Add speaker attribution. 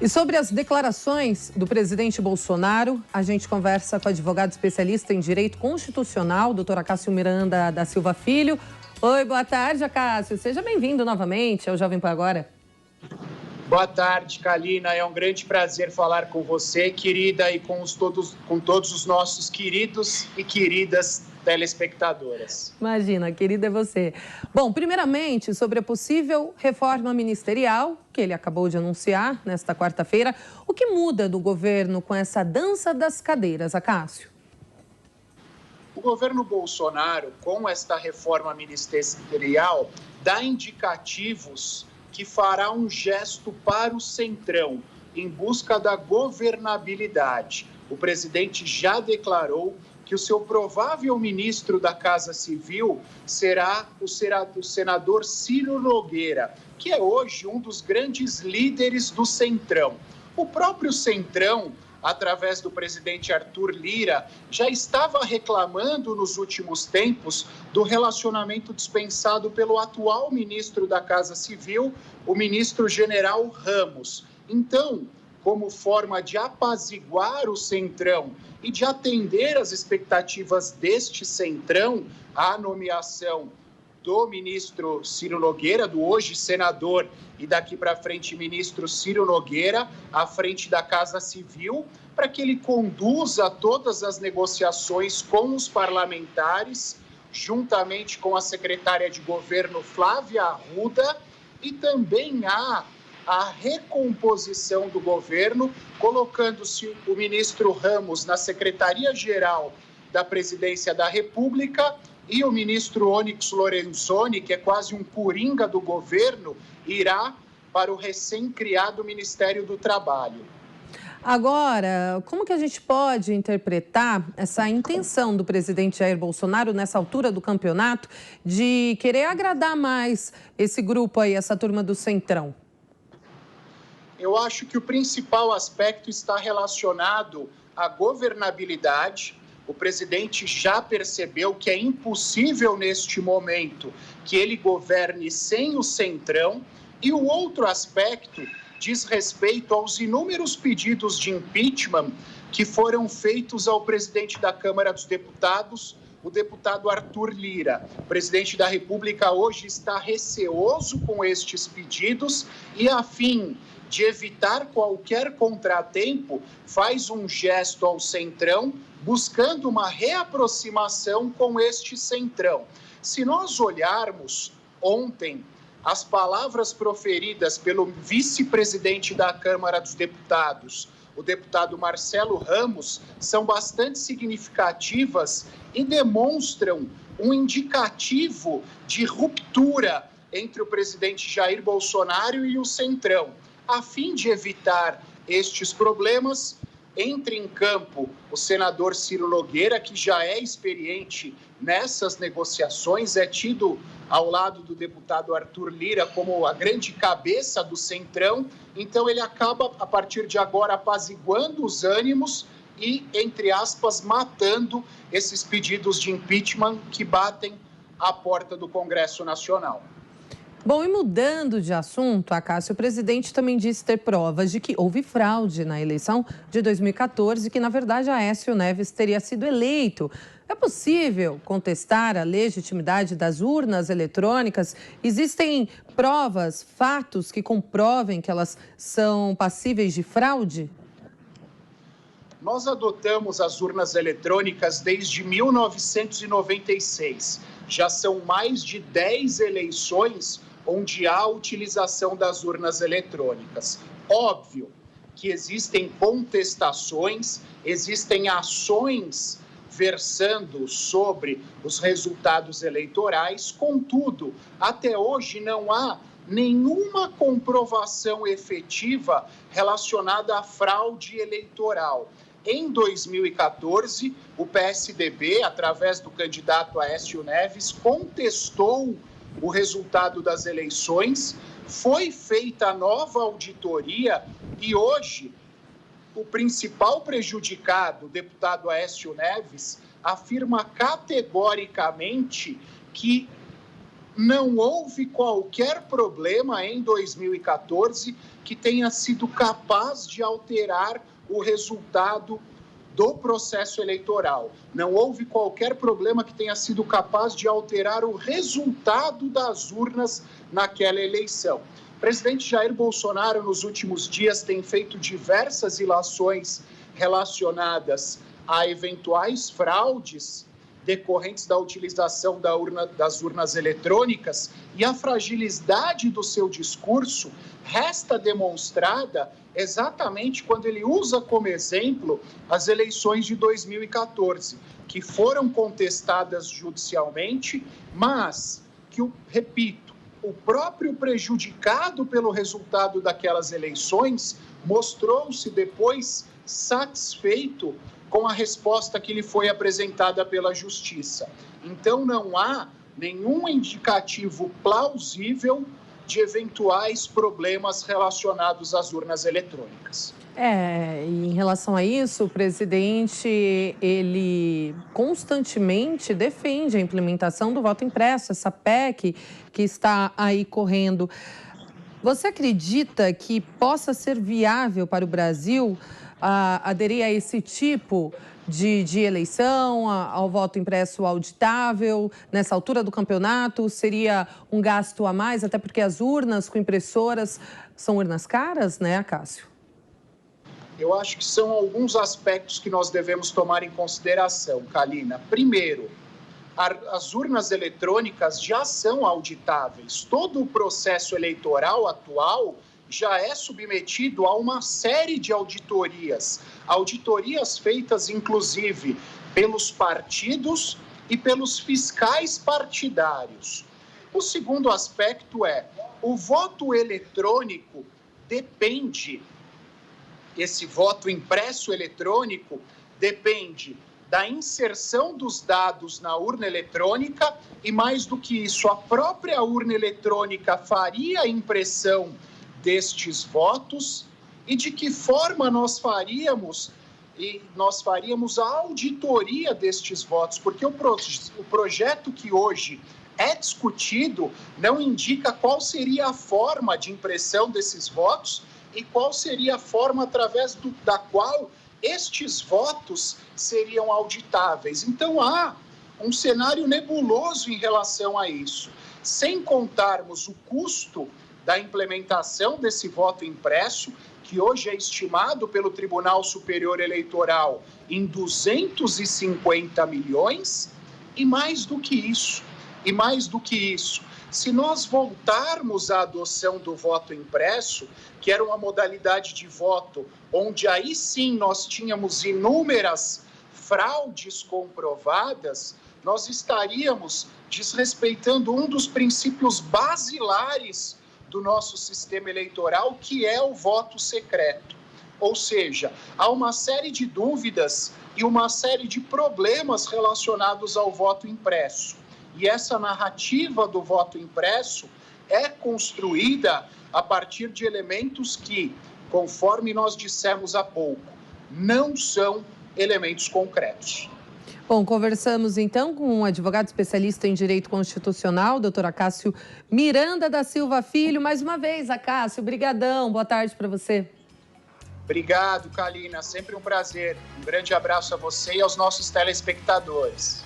Speaker 1: E sobre as declarações do presidente Bolsonaro, a gente conversa com o advogado especialista em direito constitucional, doutor Acácio Miranda da Silva Filho. Oi, boa tarde, Acácio. Seja bem-vindo novamente ao Jovem Pan Agora.
Speaker 2: Boa tarde, Kalina. É um grande prazer falar com você, querida, e com todos os nossos queridos e queridas telespectadoras.
Speaker 1: Imagina, querida é você. Bom, primeiramente, sobre a possível reforma ministerial, que ele acabou de anunciar nesta quarta-feira, o que muda do governo com essa dança das cadeiras, Acácio?
Speaker 2: O governo Bolsonaro, com esta reforma ministerial, dá indicativos que fará um gesto para o Centrão, em busca da governabilidade. O presidente já declarou que o seu provável ministro da Casa Civil será o senador Ciro Nogueira, que é hoje um dos grandes líderes do Centrão. O próprio Centrão, através do presidente Arthur Lira, já estava reclamando nos últimos tempos do relacionamento dispensado pelo atual ministro da Casa Civil, o ministro General Ramos. Então, como forma de apaziguar o Centrão e de atender às expectativas deste Centrão, a nomeação do ministro Ciro Nogueira, do hoje senador e daqui para frente ministro Ciro Nogueira, à frente da Casa Civil, para que ele conduza todas as negociações com os parlamentares, juntamente com a secretária de governo Flávia Arruda, e também a recomposição do governo, colocando-se o ministro Ramos na Secretaria-Geral da Presidência da República e o ministro Onyx Lorenzoni, que é quase um coringa do governo, irá para o recém-criado Ministério do Trabalho.
Speaker 1: Agora, como que a gente pode interpretar essa intenção do presidente Jair Bolsonaro, nessa altura do campeonato, de querer agradar mais esse grupo aí, essa turma do Centrão?
Speaker 2: Eu acho que o principal aspecto está relacionado à governabilidade. O presidente já percebeu que é impossível neste momento que ele governe sem o Centrão. E o outro aspecto diz respeito aos inúmeros pedidos de impeachment que foram feitos ao presidente da Câmara dos Deputados, o deputado Arthur Lira. O presidente da República hoje está receoso com estes pedidos e, a fim de evitar qualquer contratempo, faz um gesto ao Centrão, buscando uma reaproximação com este Centrão. Se nós olharmos ontem as palavras proferidas pelo vice-presidente da Câmara dos Deputados, o deputado Marcelo Ramos, são bastante significativas e demonstram um indicativo de ruptura entre o presidente Jair Bolsonaro e o Centrão. A fim de evitar estes problemas, entra em campo o senador Ciro Nogueira, que já é experiente nessas negociações, é tido ao lado do deputado Arthur Lira como a grande cabeça do Centrão. Então ele acaba, a partir de agora, apaziguando os ânimos e, entre aspas, matando esses pedidos de impeachment que batem à porta do Congresso Nacional.
Speaker 1: Bom, e mudando de assunto, Acácio, o presidente também disse ter provas de que houve fraude na eleição de 2014 e que, na verdade, Aécio Neves teria sido eleito. É possível contestar a legitimidade das urnas eletrônicas? Existem provas, fatos que comprovem que elas são passíveis de fraude?
Speaker 2: Nós adotamos as urnas eletrônicas desde 1996. Já são mais de 10 eleições onde há a utilização das urnas eletrônicas. Óbvio que existem contestações, existem ações versando sobre os resultados eleitorais, contudo, até hoje não há nenhuma comprovação efetiva relacionada à fraude eleitoral. Em 2014, o PSDB, através do candidato Aécio Neves, contestou o resultado das eleições, foi feita nova auditoria e hoje o principal prejudicado, o deputado Aécio Neves, afirma categoricamente que não houve qualquer problema em 2014 que tenha sido capaz de alterar o resultado do processo eleitoral. Não houve qualquer problema que tenha sido capaz de alterar o resultado das urnas naquela eleição. O presidente Jair Bolsonaro, nos últimos dias, tem feito diversas ilações relacionadas a eventuais fraudes decorrentes da utilização das urnas eletrônicas, e a fragilidade do seu discurso resta demonstrada exatamente quando ele usa como exemplo as eleições de 2014, que foram contestadas judicialmente, mas que, repito, o próprio prejudicado pelo resultado daquelas eleições mostrou-se depois satisfeito com a resposta que lhe foi apresentada pela Justiça. Então, não há nenhum indicativo plausível de eventuais problemas relacionados às urnas eletrônicas.
Speaker 1: E em relação a isso, o presidente, ele constantemente defende a implementação do voto impresso, essa PEC que está aí correndo. Você acredita que possa ser viável para o Brasil aderir a esse tipo de eleição, ao voto impresso auditável, nessa altura do campeonato? Seria um gasto a mais, até porque as urnas com impressoras são urnas caras, né, Cássio?
Speaker 2: Eu acho que são alguns aspectos que nós devemos tomar em consideração, Kalina. Primeiro, as urnas eletrônicas já são auditáveis. Todo o processo eleitoral atual já é submetido a uma série de auditorias feitas, inclusive, pelos partidos e pelos fiscais partidários. O segundo aspecto é, o voto eletrônico depende, esse voto impresso eletrônico depende da inserção dos dados na urna eletrônica e, mais do que isso, a própria urna eletrônica faria a impressão destes votos e de que forma nós faríamos a auditoria destes votos, porque o projeto que hoje é discutido não indica qual seria a forma de impressão desses votos e qual seria a forma através da qual estes votos seriam auditáveis. Então, há um cenário nebuloso em relação a isso, sem contarmos o custo da implementação desse voto impresso, que hoje é estimado pelo Tribunal Superior Eleitoral em 250 milhões, e mais do que isso, se nós voltarmos à adoção do voto impresso, que era uma modalidade de voto onde aí sim nós tínhamos inúmeras fraudes comprovadas, nós estaríamos desrespeitando um dos princípios basilares do nosso sistema eleitoral, que é o voto secreto. Ou seja, há uma série de dúvidas e uma série de problemas relacionados ao voto impresso. E essa narrativa do voto impresso é construída a partir de elementos que, conforme nós dissemos há pouco, não são elementos concretos.
Speaker 1: Bom, conversamos então com um advogado especialista em direito constitucional, doutor Acácio Miranda da Silva Filho. Mais uma vez, Acácio, brigadão, boa tarde para você.
Speaker 2: Obrigado, Kalina, sempre um prazer. Um grande abraço a você e aos nossos telespectadores.